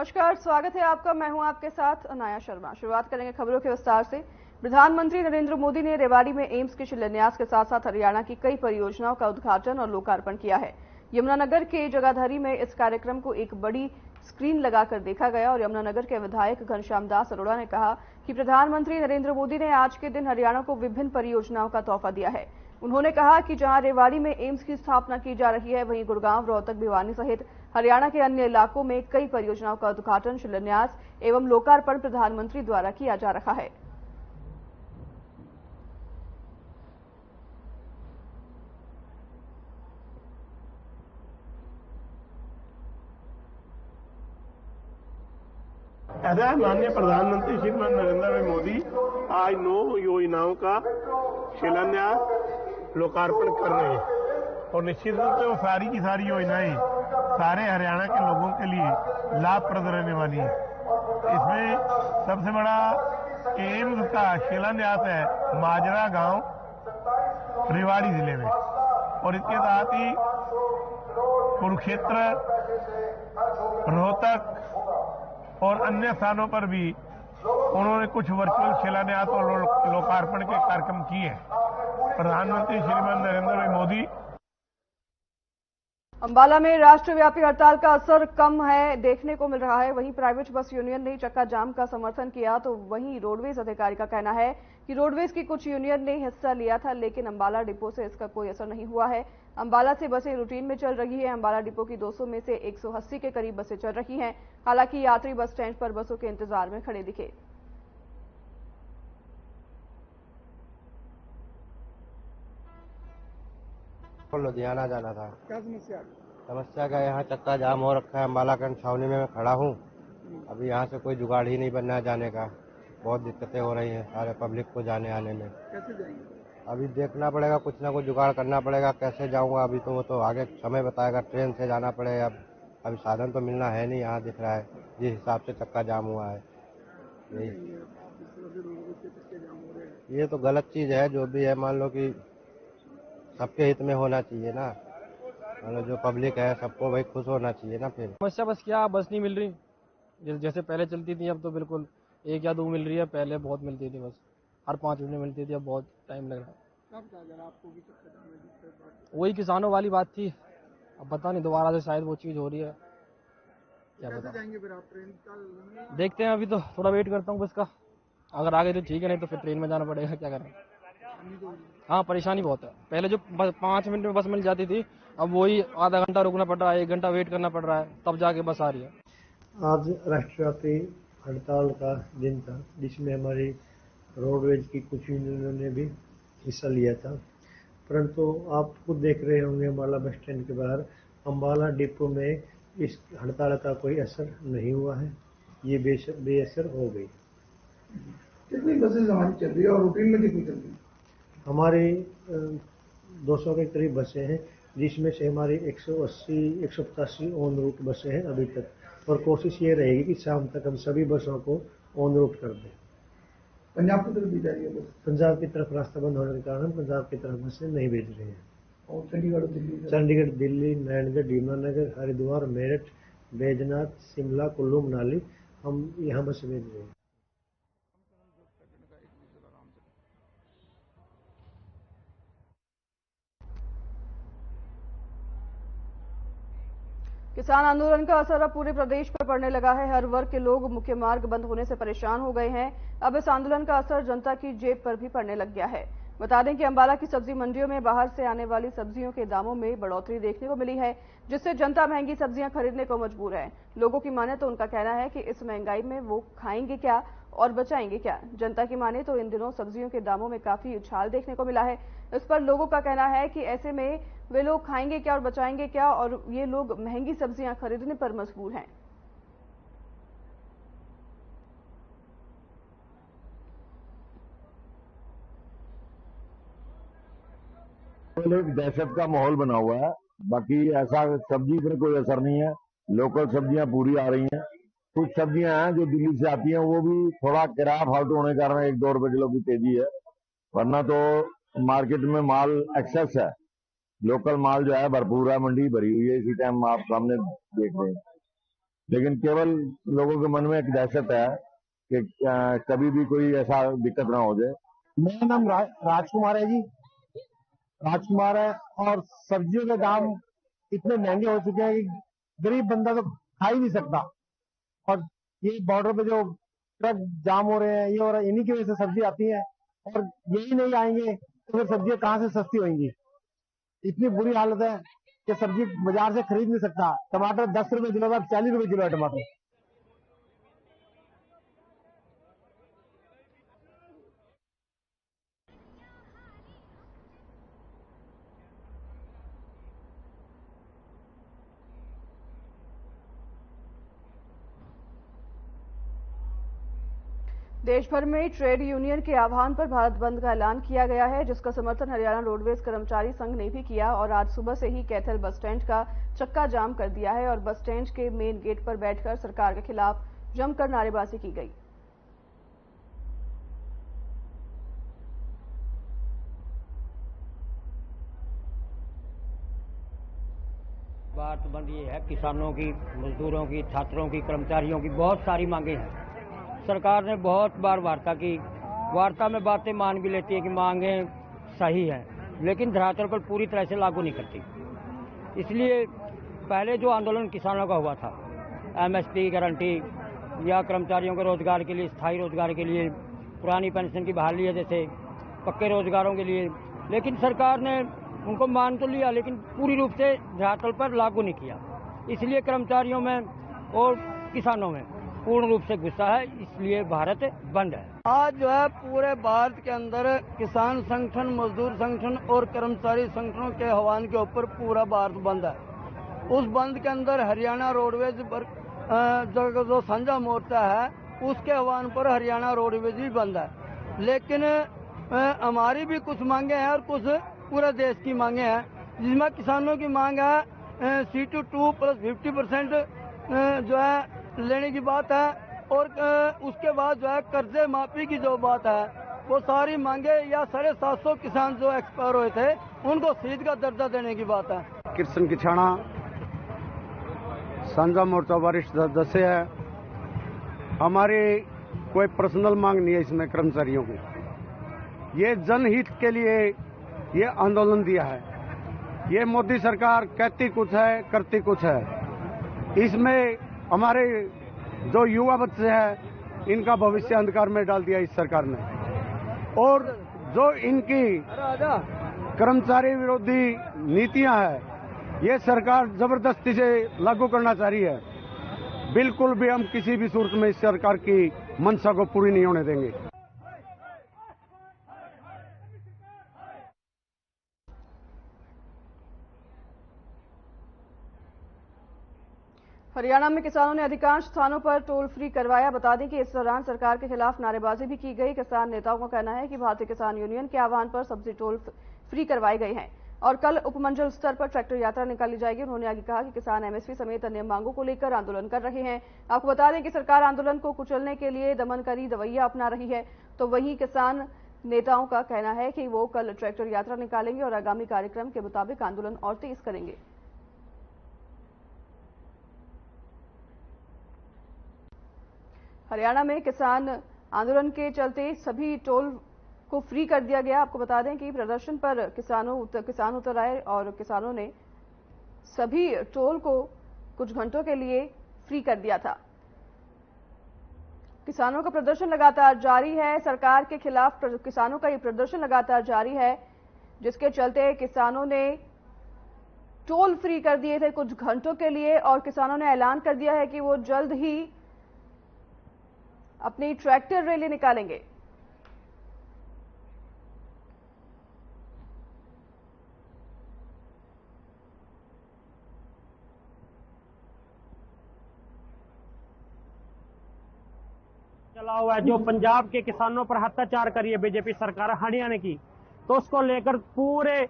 नमस्कार, स्वागत है आपका। मैं हूं आपके साथ अनाया शर्मा। शुरुआत करेंगे खबरों के विस्तार से। प्रधानमंत्री नरेंद्र मोदी ने रेवाड़ी में एम्स के शिलान्यास के साथ साथ हरियाणा की कई परियोजनाओं का उद्घाटन और लोकार्पण किया है। यमुनानगर के जगाधरी में इस कार्यक्रम को एक बड़ी स्क्रीन लगाकर देखा गया और यमुनानगर के विधायक घनश्याम दास अरोड़ा ने कहा कि प्रधानमंत्री नरेंद्र मोदी ने आज के दिन हरियाणा को विभिन्न परियोजनाओं का तोहफा दिया है। उन्होंने कहा कि जहां रेवाड़ी में एम्स की स्थापना की जा रही है, वहीं गुड़गांव, रोहतक, भिवानी सहित हरियाणा के अन्य इलाकों में कई परियोजनाओं का उद्घाटन, शिलान्यास एवं लोकार्पण प्रधानमंत्री द्वारा किया जा रहा है। माननीय प्रधानमंत्री श्रीमान नरेंद्र भाई मोदी आज 9 योजनाओं का शिलान्यास लोकार्पण कर रहे हैं और निश्चित रूप से वो सारी की सारी योजनाएं सारे हरियाणा के लोगों के लिए लाभप्रद रहने वाली है। इसमें सबसे बड़ा एम्स का शिलान्यास है माजरा गांव रेवाड़ी जिले में और इसके साथ ही कुरुक्षेत्र, रोहतक और अन्य स्थानों पर भी उन्होंने कुछ वर्चुअल शिलान्यास और लोकार्पण के कार्यक्रम किए। प्रधानमंत्री श्रीमान नरेंद्र भाई मोदी। अंबाला में राष्ट्रव्यापी हड़ताल का असर कम है देखने को मिल रहा है। वहीं प्राइवेट बस यूनियन ने चक्का जाम का समर्थन किया, तो वहीं रोडवेज अधिकारी का कहना है कि रोडवेज की कुछ यूनियन ने हिस्सा लिया था, लेकिन अंबाला डिपो से इसका कोई असर नहीं हुआ है। अंबाला से बसें रूटीन में चल रही है। अंबाला डिपो की 200 में से 180 के करीब बसें चल रही हैं। हालांकि यात्री बस स्टैंड पर बसों के इंतजार में खड़े दिखे। लुधियाना जाना था। क्या समस्या? समस्या का यहाँ चक्का जाम हो रखा है। अंबाला कैंट छावनी में मैं खड़ा हूँ। अभी यहाँ से कोई जुगाड़ ही नहीं बनना है जाने का। बहुत दिक्कतें हो रही हैं सारे पब्लिक को जाने आने में। कैसे जाएंगे? अभी देखना पड़ेगा, कुछ ना कुछ जुगाड़ करना पड़ेगा। कैसे जाऊँगा अभी तो वो तो आगे समय बताएगा। ट्रेन से जाना पड़ेगा। अभी साधन तो मिलना है नहीं, यहाँ दिख रहा है जिस हिसाब से चक्का जाम हुआ है। ये तो गलत चीज़ है। जो भी है मान लो कि सबके हित में होना चाहिए ना। मतलब जो पब्लिक है सबको भाई खुश होना चाहिए ना। फिर समस्या बस क्या, बस नहीं मिल रही। जैसे पहले चलती थी, अब तो बिल्कुल 1 या 2 मिल रही है। पहले बहुत मिलती थी, बस हर 5 मिनट मिलती थी। अब बहुत टाइम लग रहा है। कब कहा आपको भी वही किसानों वाली बात थी। अब पता नहीं दोबारा से शायद वो चीज़ हो रही है, क्या कैसे पता। जाएंगे फिर आप? ट्रेन का देखते हैं, अभी तो थोड़ा वेट करता हूँ बस का। अगर आ गए तो ठीक है, नहीं तो फिर ट्रेन में जाना पड़ेगा। क्या करें। हाँ, परेशानी बहुत है। पहले जो 5 मिनट में बस मिल जाती थी, अब वही आधा घंटा रुकना पड़ रहा है, 1 घंटा वेट करना पड़ रहा है, तब जाके बस आ रही है। आज राष्ट्रव्यापी हड़ताल का दिन था, जिसमें हमारी रोडवेज की कुछ यूनियनों ने भी हिस्सा लिया था। परंतु आप खुद देख रहे होंगे अंबाला बस स्टैंड के बाहर अंबाला डिपो में इस हड़ताल का कोई असर नहीं हुआ है। ये बेअसर हो गई। कितनी बसें हमारी चल रही है और रूटीन में कितनी चल रही है? हमारी 200 के करीब बसें हैं, जिसमें से हमारी 180-185 ऑन रूट बसें हैं अभी तक। और कोशिश ये रहेगी कि शाम तक हम सभी बसों को ऑन रूट कर दें। पंजाब की तरफ भी जा रही है बस? पंजाब की तरफ रास्ता बंद होने के कारण पंजाब की तरफ बसें नहीं भेज रहे हैं। और चंडीगढ़, दिल्ली, नारायणगढ़, यमुनानगर, हरिद्वार, मेरठ, बैजनाथ, शिमला, कुल्लू, मनाली, हम यहाँ बसें भेज रहे हैं। किसान आंदोलन का असर अब पूरे प्रदेश पर पड़ने लगा है। हर वर्ग के लोग मुख्य मार्ग बंद होने से परेशान हो गए हैं। अब इस आंदोलन का असर जनता की जेब पर भी पड़ने लग गया है। बता दें कि अंबाला की सब्जी मंडियों में बाहर से आने वाली सब्जियों के दामों में बढ़ोतरी देखने को मिली है, जिससे जनता महंगी सब्जियां खरीदने को मजबूर है। लोगों की माने तो उनका कहना है कि इस महंगाई में वो खाएंगे क्या और बचाएंगे क्या। जनता की माने तो इन दिनों सब्जियों के दामों में काफी उछाल देखने को मिला है। इस पर लोगों का कहना है कि ऐसे में वे लोग खाएंगे क्या और बचाएंगे क्या, और ये लोग महंगी सब्जियां खरीदने पर मजबूर हैं। एक दहशत का माहौल बना हुआ है। बाकी ऐसा सब्जी पर कोई असर नहीं है। लोकल सब्जियां पूरी आ रही हैं। कुछ सब्जियां हैं जो दिल्ली से आती हैं, वो भी थोड़ा किराया फालतू होने के कारण 1-2 रुपए किलो की तेजी है, वरना तो मार्केट में माल एक्सेस है। लोकल माल जो है भरपूर है, मंडी भरी हुई है। इसी टाइम आप सामने देख रहे हैं। लेकिन केवल लोगों के मन में एक दहशत है कि कभी भी कोई ऐसा दिक्कत ना हो जाए। मेरा नाम राजकुमार है जी, राजकुमार है। और सब्जियों के दाम इतने महंगे हो चुके हैं कि गरीब बंदा तो खा ही नहीं सकता। और ये बॉर्डर पे जो ट्रक जाम हो रहे हैं, ये हो रहा है, इन्हीं की वजह से सब्जी आती है। और यही नहीं आएंगे तो फिर सब्जियां कहाँ से सस्ती होंगी। इतनी बुरी हालत है कि सब्जी बाजार से खरीद नहीं सकता। टमाटर 10 रुपए किलो था, 40 रुपए किलो है टमाटर। देश भर में ट्रेड यूनियन के आह्वान पर भारत बंद का ऐलान किया गया है, जिसका समर्थन हरियाणा रोडवेज कर्मचारी संघ ने भी किया और आज सुबह से ही कैथल बस स्टैंड का चक्का जाम कर दिया है और बस स्टैंड के मेन गेट पर बैठकर सरकार के खिलाफ जमकर नारेबाजी की गई। बात बंद ये है, किसानों की, मजदूरों की, छात्रों की, कर्मचारियों की बहुत सारी मांगे हैं। सरकार ने बहुत बार वार्ता की, वार्ता में बातें मान भी लेती है कि मांगे सही हैं, लेकिन धरातल पर पूरी तरह से लागू नहीं करती। इसलिए पहले जो आंदोलन किसानों का हुआ था, एमएसपी गारंटी या कर्मचारियों के रोजगार के लिए, स्थायी रोजगार के लिए, पुरानी पेंशन की बहाली है जैसे पक्के रोजगारों के लिए, लेकिन सरकार ने उनको मान तो लिया लेकिन पूरी रूप से धरातल पर लागू नहीं किया। इसलिए कर्मचारियों में और किसानों में पूर्ण रूप से गुस्सा है, इसलिए भारत बंद है। आज जो है पूरे भारत के अंदर किसान संगठन, मजदूर संगठन और कर्मचारी संगठनों के आह्वान के ऊपर पूरा भारत बंद है। उस बंद के अंदर हरियाणा रोडवेज जो साझा मोर्चा है उसके आह्वान पर हरियाणा रोडवेज भी बंद है। लेकिन हमारी भी कुछ मांगे हैं और कुछ पूरे देश की मांगे हैं, जिसमें किसानों की मांग है C2 प्लस 50% जो है लेने की बात है और उसके बाद जो है कर्जे माफी की जो बात है वो सारी मांगे, या 750 किसान जो एक्सपायर हुए थे उनको शहीद का दर्जा देने की बात है। कृष्ण किछाणा साझा मोर्चा वरिष्ठ सदस्य है। हमारी कोई पर्सनल मांग नहीं है इसमें कर्मचारियों की, ये जनहित के लिए ये आंदोलन दिया है। ये मोदी सरकार कहती कुछ है करती कुछ है। इसमें हमारे जो युवा बच्चे हैं इनका भविष्य अंधकार में डाल दिया इस सरकार ने, और जो इनकी कर्मचारी विरोधी नीतियां हैं ये सरकार जबरदस्ती से लागू करना चाह रही है। बिल्कुल भी हम किसी भी सूरत में इस सरकार की मंशा को पूरी नहीं होने देंगे। हरियाणा में किसानों ने अधिकांश स्थानों पर टोल फ्री करवाया। बता दें कि इस दौरान सरकार के खिलाफ नारेबाजी भी की गई। किसान नेताओं का कहना है कि भारतीय किसान यूनियन के आह्वान पर सब्जी टोल फ्री करवाए गए हैं और कल उपमंडल स्तर पर ट्रैक्टर यात्रा निकाली जाएगी। उन्होंने आगे कहा कि किसान एमएसपी समेत अन्य मांगों को लेकर आंदोलन कर रहे हैं। आपको बता दें कि सरकार आंदोलन को कुचलने के लिए दमनकारी रवैया अपना रही है, तो वहीं किसान नेताओं का कहना है कि वो कल ट्रैक्टर यात्रा निकालेंगे और आगामी कार्यक्रम के मुताबिक आंदोलन और तेज करेंगे। हरियाणा में किसान आंदोलन के चलते सभी टोल को फ्री कर दिया गया। आपको बता दें कि प्रदर्शन पर किसान उतर आए और किसानों ने सभी टोल को कुछ घंटों के लिए फ्री कर दिया था। किसानों का प्रदर्शन लगातार जारी है। सरकार के खिलाफ किसानों का ये प्रदर्शन लगातार जारी है, जिसके चलते किसानों ने टोल फ्री कर दिए थे कुछ घंटों के लिए और किसानों ने ऐलान कर दिया है कि वो जल्द ही अपनी ट्रैक्टर रैली निकालेंगे। चला हुआ है जो पंजाब के किसानों पर अत्याचार करी है बीजेपी सरकार हरियाणा की, तो उसको लेकर पूरे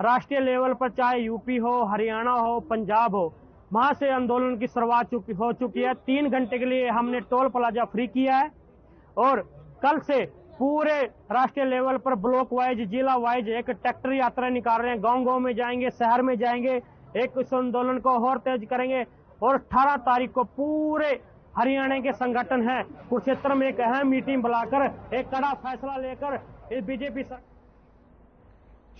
राष्ट्रीय लेवल पर चाहे यूपी हो, हरियाणा हो, पंजाब हो, वहां से आंदोलन की शुरुआत हो चुकी है। 3 घंटे के लिए हमने टोल प्लाजा फ्री किया है और कल से पूरे राष्ट्रीय लेवल पर ब्लॉक वाइज, जिला वाइज एक ट्रैक्टर यात्रा निकाल रहे हैं। गांव-गांव में जाएंगे, शहर में जाएंगे, एक इस आंदोलन को और तेज करेंगे और 18 तारीख को पूरे हरियाणा के संगठन है कुरुक्षेत्र में एक अहम मीटिंग बुलाकर एक कड़ा फैसला लेकर इस बीजेपी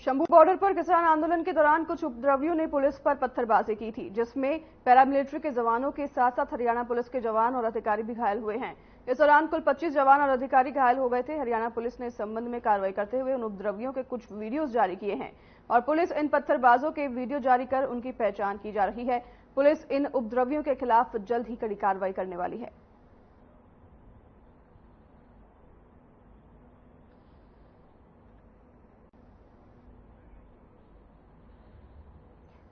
शंभू बॉर्डर पर किसान आंदोलन के दौरान कुछ उपद्रवियों ने पुलिस पर पत्थरबाजी की थी, जिसमें पैरामिलिट्री के जवानों के साथ साथ हरियाणा पुलिस के जवान और अधिकारी भी घायल हुए हैं। इस दौरान कुल 25 जवान और अधिकारी घायल हो गए थे। हरियाणा पुलिस ने इस संबंध में कार्रवाई करते हुए उन उपद्रवियों के कुछ वीडियोज जारी किए हैं और पुलिस इन पत्थरबाजों के वीडियो जारी कर उनकी पहचान की जा रही है। पुलिस इन उपद्रवियों के खिलाफ जल्द ही कड़ी कार्रवाई करने वाली है।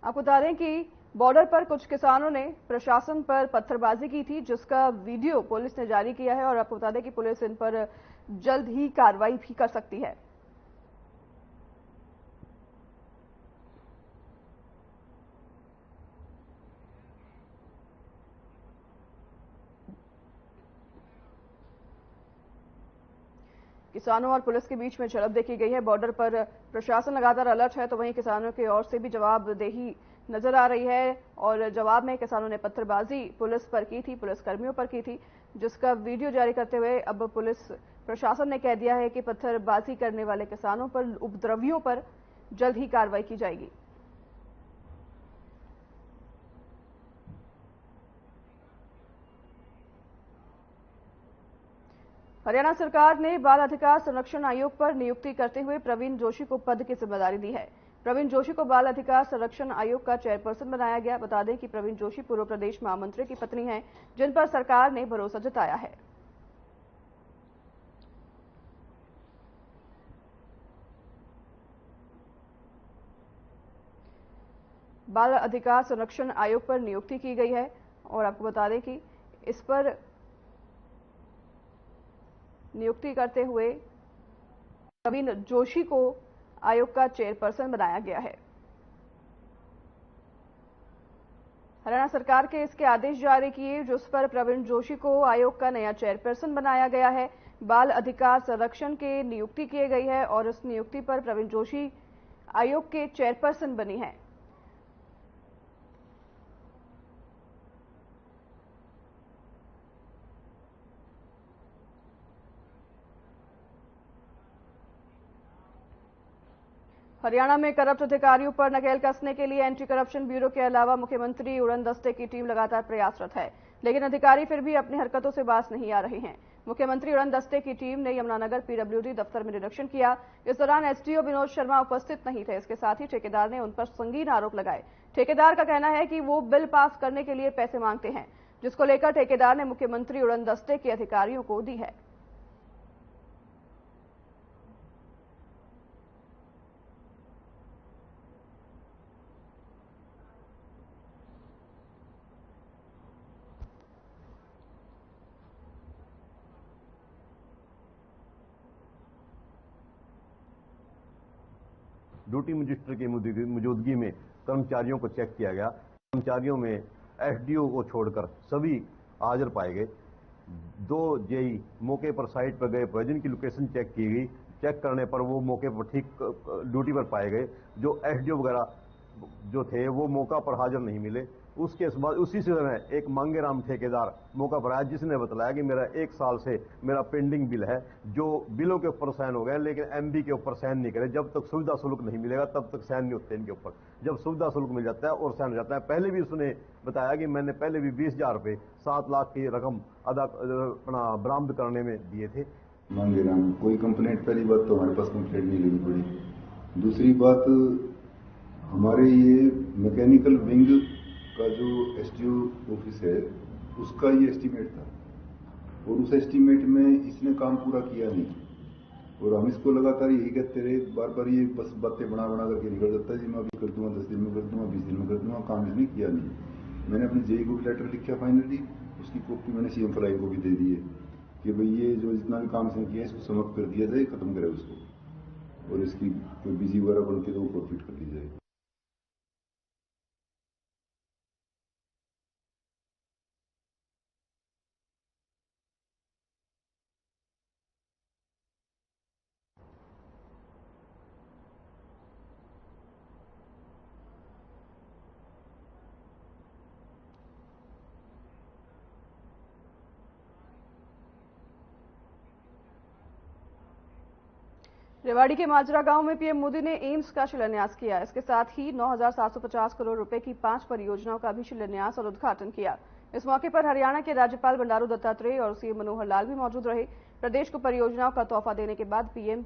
आपको बता दें कि बॉर्डर पर कुछ किसानों ने प्रशासन पर पत्थरबाजी की थी, जिसका वीडियो पुलिस ने जारी किया है और आपको बता दें कि पुलिस इन पर जल्द ही कार्रवाई भी कर सकती है। किसानों और पुलिस के बीच में झड़प देखी गई है। बॉर्डर पर प्रशासन लगातार अलर्ट है, तो वहीं किसानों की ओर से भी जवाबदेही नजर आ रही है और जवाब में किसानों ने पत्थरबाजी पुलिस पर की थी, पुलिस कर्मियों पर की थी, जिसका वीडियो जारी करते हुए अब पुलिस प्रशासन ने कह दिया है कि पत्थरबाजी करने वाले किसानों पर, उपद्रवियों पर जल्द ही कार्रवाई की जाएगी। हरियाणा सरकार ने बाल अधिकार संरक्षण आयोग पर नियुक्ति करते हुए प्रवीण जोशी को पद की जिम्मेदारी दी है। प्रवीण जोशी को बाल अधिकार संरक्षण आयोग का चेयरपर्सन बनाया गया। बता दें कि प्रवीण जोशी पूर्व प्रदेश महामंत्री की पत्नी हैं, जिन पर सरकार ने भरोसा जताया है। बाल अधिकार संरक्षण आयोग पर नियुक्ति की गई है और आपको बता दें कि इस पर नियुक्ति करते हुए प्रवीण जोशी को आयोग का चेयरपर्सन बनाया गया है। हरियाणा सरकार के इसके आदेश जारी किए, जिस पर प्रवीण जोशी को आयोग का नया चेयरपर्सन बनाया गया है। बाल अधिकार संरक्षण के नियुक्ति की गई है और इस नियुक्ति पर प्रवीण जोशी आयोग के चेयरपर्सन बनी है। हरियाणा में करप्ट अधिकारियों पर नकेल कसने के लिए एंटी करप्शन ब्यूरो के अलावा मुख्यमंत्री उड़न दस्ते की टीम लगातार प्रयासरत है, लेकिन अधिकारी फिर भी अपनी हरकतों से बाज नहीं आ रहे हैं। मुख्यमंत्री उड़न दस्ते की टीम ने यमुनानगर पीडब्ल्यूडी दफ्तर में निरीक्षण किया। इस दौरान एसडीओ विनोद शर्मा उपस्थित नहीं थे। इसके साथ ही ठेकेदार ने उन पर संगीन आरोप लगाए। ठेकेदार का कहना है कि वो बिल पास करने के लिए पैसे मांगते हैं, जिसको लेकर ठेकेदार ने मुख्यमंत्री उड़न दस्ते के अधिकारियों को दी है। ड्यूटी मजिस्ट्रेट की मौजूदगी में कर्मचारियों को चेक किया गया। कर्मचारियों में एसडीओ को छोड़कर सभी हाजिर पाए गए। 2 जेई मौके पर साइट पर गए, प्रोविजन की लोकेशन चेक की गई। चेक करने पर वो मौके पर ठीक ड्यूटी पर पाए गए। जो एसडीओ वगैरह जो थे वो मौका पर हाजिर नहीं मिले। उसके बाद उसी समय एक मांगेराम ठेकेदार मौका पर आया, जिसने बताया कि मेरा 1 साल से मेरा पेंडिंग बिल है, जो बिलों के ऊपर साइन हो गए लेकिन एमबी के ऊपर साइन नहीं करे। जब तक सुविधा शुल्क नहीं मिलेगा तब तक साइन नहीं होते इनके ऊपर। जब सुविधा शुल्क मिल जाता है और साइन हो जाता है। पहले भी उसने बताया कि मैंने पहले भी 20,000 रुपये 7 लाख की रकम अपना बरामद करने में दिए थे। मांगेराम कोई कंप्लेंट, पहली बात तो हमारे पास कंप्लेंट नहीं लगी पड़ी। दूसरी बात, हमारे ये मैकेनिकल विंग का जो एसडीओ ऑफिस है उसका ये एस्टीमेट था और उस एस्टीमेट में इसने काम पूरा किया नहीं और हम इसको लगातार यही कहते रहे। बार बार ये बस बातें बना बना करके निकल जाता है जी मैं अभी कर दूंगा, 10 दिन में कर दूंगा, 20 दिन में कर दूंगा। काम इसने किया नहीं। मैंने अपने जेई को भी लेटर लिखा, फाइनली उसकी कॉपी मैंने सीएम फ्लाई को भी दे दी है कि भाई ये जो जितना भी काम इसने किया इसको समाप्त कर दिया जाए, खत्म करे उसको और इसकी कोई बिजी वगैरह बनती है तो वो प्रॉफिट कर दी जाए। रेवाड़ी के माजरा गांव में पीएम मोदी ने एम्स का शिलान्यास किया। इसके साथ ही 9,750 करोड़ रुपए की 5 परियोजनाओं का भी शिलान्यास और उद्घाटन किया। इस मौके पर हरियाणा के राज्यपाल बंडारू दत्तात्रेय और सीएम मनोहर लाल भी मौजूद रहे। प्रदेश को परियोजनाओं का तोहफा देने के बाद पीएम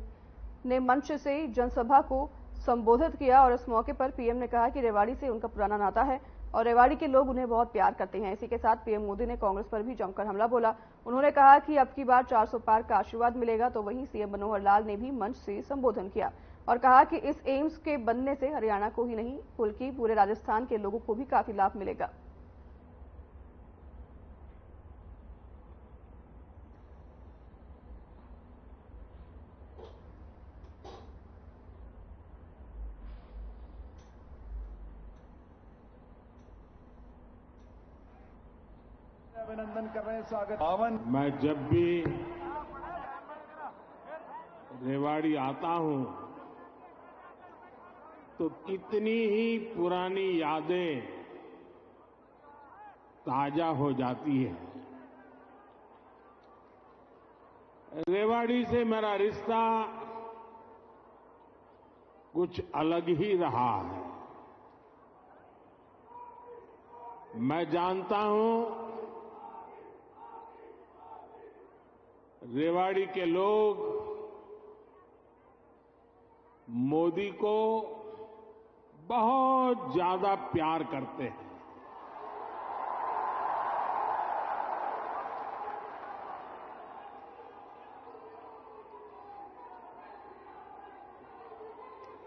ने मंच से जनसभा को संबोधित किया और इस मौके पर पीएम ने कहा कि रेवाड़ी से उनका पुराना नाता है और रेवाड़ी के लोग उन्हें बहुत प्यार करते हैं। इसी के साथ पीएम मोदी ने कांग्रेस पर भी जमकर हमला बोला। उन्होंने कहा कि अब की बार 400 पार का आशीर्वाद मिलेगा। तो वहीं सीएम मनोहर लाल ने भी मंच से संबोधन किया और कहा कि इस एम्स के बनने से हरियाणा को ही नहीं बल्कि पूरे राजस्थान के लोगों को भी काफी लाभ मिलेगा। अभिनंदन कर रहे हैं, स्वागत। मैं जब भी रेवाड़ी आता हूं तो कितनी ही पुरानी यादें ताजा हो जाती है। रेवाड़ी से मेरा रिश्ता कुछ अलग ही रहा है। मैं जानता हूं रेवाड़ी के लोग मोदी को बहुत ज्यादा प्यार करते हैं।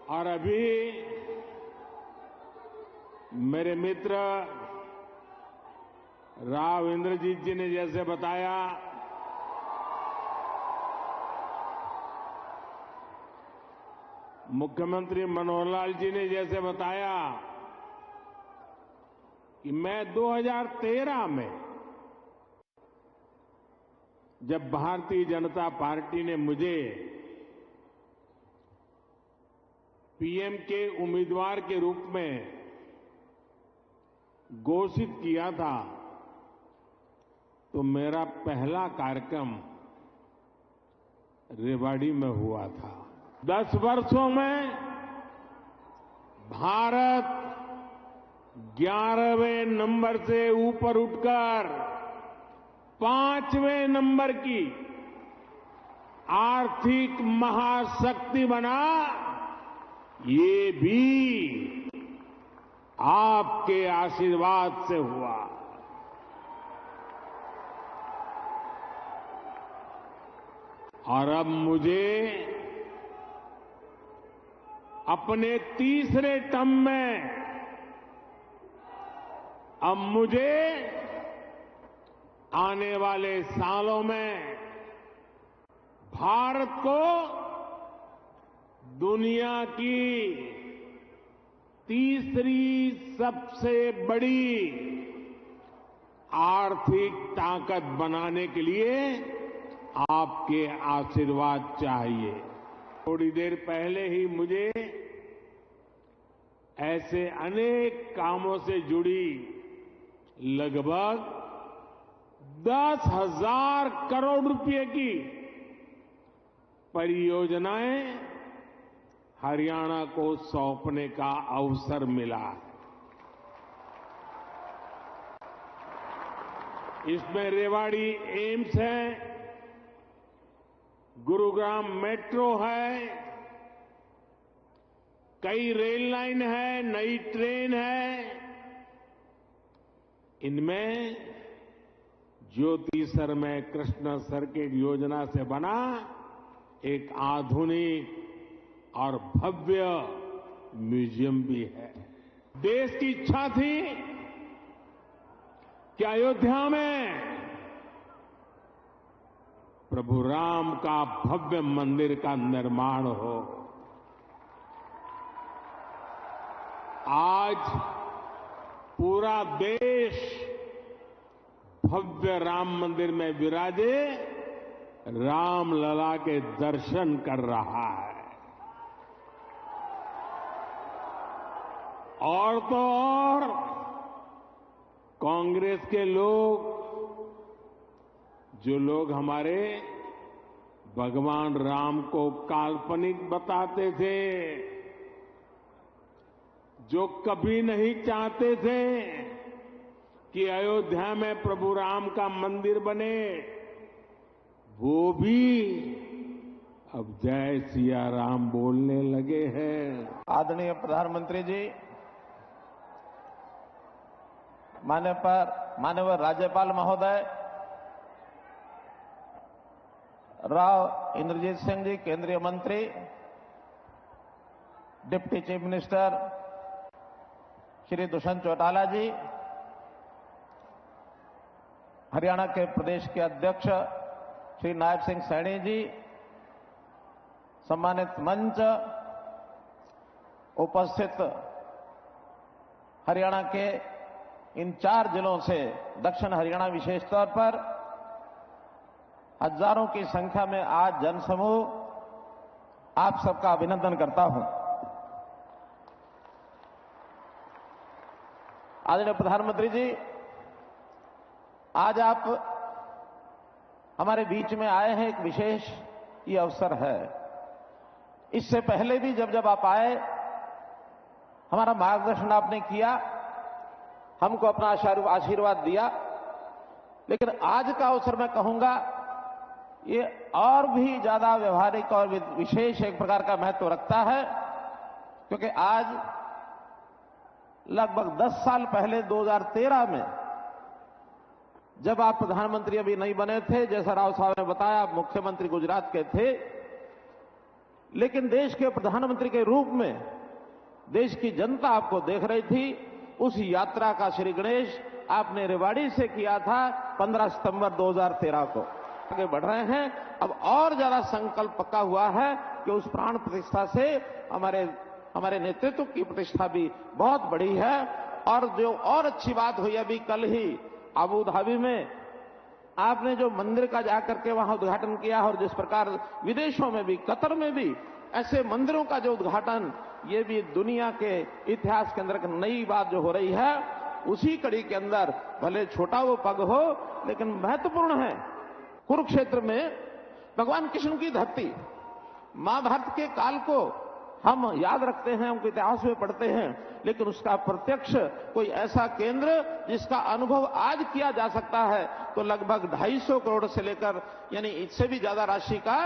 और अभी मेरे मित्र राव इंद्रजीत जी ने जैसे बताया, मुख्यमंत्री मनोहर लाल जी ने जैसे बताया कि मैं 2013 में जब भारतीय जनता पार्टी ने मुझे पीएम के उम्मीदवार के रूप में घोषित किया था तो मेरा पहला कार्यक्रम रेवाड़ी में हुआ था। 10 वर्षों में भारत 11वें नंबर से ऊपर उठकर 5वें नंबर की आर्थिक महाशक्ति बना। ये भी आपके आशीर्वाद से हुआ। और अब मुझे अपने तीसरे टर्म में अब मुझे आने वाले सालों में भारत को दुनिया की तीसरी सबसे बड़ी आर्थिक ताकत बनाने के लिए आपके आशीर्वाद चाहिए। थोड़ी देर पहले ही मुझे ऐसे अनेक कामों से जुड़ी लगभग 10,000 करोड़ रुपए की परियोजनाएं हरियाणा को सौंपने का अवसर मिला। इसमें रेवाड़ी एम्स है, गुरुग्राम मेट्रो है, कई रेल लाइन है, नई ट्रेन है। इनमें ज्योति सरमय कृष्ण सर्किट योजना से बना एक आधुनिक और भव्य म्यूजियम भी है। देश की इच्छा थी कि अयोध्या में प्रभु राम का भव्य मंदिर का निर्माण हो। आज पूरा देश भव्य राम मंदिर में विराजे रामलला के दर्शन कर रहा है। और तो और कांग्रेस के लोग, जो लोग हमारे भगवान राम को काल्पनिक बताते थे, जो कभी नहीं चाहते थे कि अयोध्या में प्रभु राम का मंदिर बने, वो भी अब जय सिया राम बोलने लगे हैं। आदरणीय प्रधानमंत्री जी, माननीय राज्यपाल महोदय राव इंद्रजीत सिंह जी, केंद्रीय मंत्री, deputy chief minister Shri Dushyant Chautala ji, Haryana के प्रदेश के अध्यक्ष श्री नायब सिंह सैनी जी, सम्मानित मंच, उपस्थित हरियाणा के इन 4 जिलों से दक्षिण हरियाणा विशेष तौर पर हजारों की संख्या में आज जनसमूह, आप सबका अभिनंदन करता हूं। आदरणीय प्रधानमंत्री जी, आज आप हमारे बीच में आए हैं, एक विशेष ये अवसर है। इससे पहले भी जब आप आए, हमारा मार्गदर्शन आपने किया, हमको अपना आशीर्वाद दिया, लेकिन आज का अवसर मैं कहूंगा ये और भी ज्यादा व्यवहारिक और विशेष एक प्रकार का महत्व रखता है, क्योंकि आज लगभग 10 साल पहले 2013 में जब आप प्रधानमंत्री अभी नहीं बने थे, जैसा राव साहब ने बताया, आप मुख्यमंत्री गुजरात के थे, लेकिन देश के प्रधानमंत्री के रूप में देश की जनता आपको देख रही थी। उस यात्रा का श्री गणेश आपने रेवाड़ी से किया था 15 सितंबर 2013 को। आगे बढ़ रहे हैं, अब और ज्यादा संकल्प पक्का हुआ है कि उस प्राण प्रतिष्ठा से हमारे नेतृत्व की प्रतिष्ठा भी बहुत बड़ी है। और जो और अच्छी बात हुई, अभी कल ही अबू धाबी में आपने जो मंदिर का जाकर के वहां उद्घाटन किया, और जिस प्रकार विदेशों में भी, कतर में भी ऐसे मंदिरों का जो उद्घाटन, ये भी दुनिया के इतिहास के अंदर एक नई बात जो हो रही है। उसी कड़ी के अंदर भले छोटा वो पग हो, लेकिन महत्वपूर्ण है। कुरुक्षेत्र में भगवान कृष्ण की धरती, महाभारत के काल को हम याद रखते हैं, उनके इतिहास में पढ़ते हैं, लेकिन उसका प्रत्यक्ष कोई ऐसा केंद्र जिसका अनुभव आज किया जा सकता है, तो लगभग 250 करोड़ से लेकर यानी इससे भी ज्यादा राशि का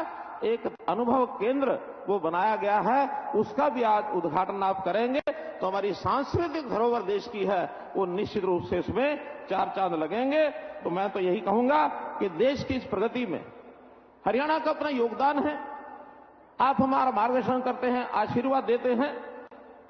एक अनुभव केंद्र वो बनाया गया है। उसका भी आज उद्घाटन आप करेंगे, तो हमारी सांस्कृतिक धरोहर देश की है, वो निश्चित रूप से इसमें 4 चांद लगेंगे। तो मैं तो यही कहूंगा कि देश की इस प्रगति में हरियाणा का अपना योगदान है। आप हमारा मार्गदर्शन करते हैं, आशीर्वाद देते हैं,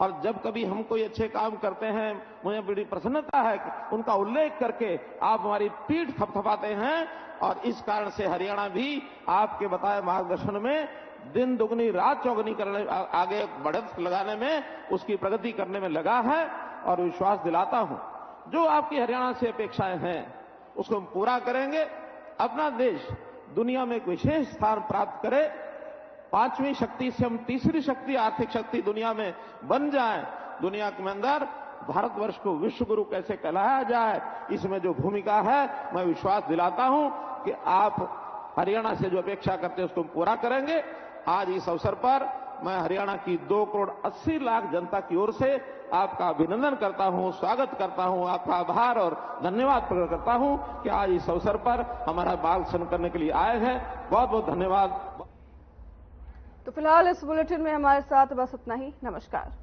और जब कभी हम कोई अच्छे काम करते हैं, मुझे बड़ी प्रसन्नता है कि उनका उल्लेख करके आप हमारी पीठ थपथपाते हैं। और इस कारण से हरियाणा भी आपके बताए मार्गदर्शन में दिन दुगनी रात चौगनी करने, आगे बढ़त लगाने में, उसकी प्रगति करने में लगा है। और विश्वास दिलाता हूं, जो आपकी हरियाणा से अपेक्षाएं हैं उसको हम पूरा करेंगे। अपना देश दुनिया में एक विशेष स्थान प्राप्त करे, 5वीं शक्ति से हम 3री शक्ति, आर्थिक शक्ति दुनिया में बन जाए। दुनिया के अंदर भारतवर्ष को विश्व गुरु कैसे कहलाया जाए, इसमें जो भूमिका है, मैं विश्वास दिलाता हूं कि आप हरियाणा से जो अपेक्षा करते हैं उसको हम पूरा करेंगे। आज इस अवसर पर मैं हरियाणा की 2 करोड़ 80 लाख जनता की ओर से आपका अभिनंदन करता हूं, स्वागत करता हूं, आपका आभार और धन्यवाद प्रकट करता हूं कि आज इस अवसर पर हमारा मार्गदर्शन करने के लिए आए हैं। बहुत बहुत धन्यवाद। तो फिलहाल इस बुलेटिन में हमारे साथ बस इतना ही। नमस्कार।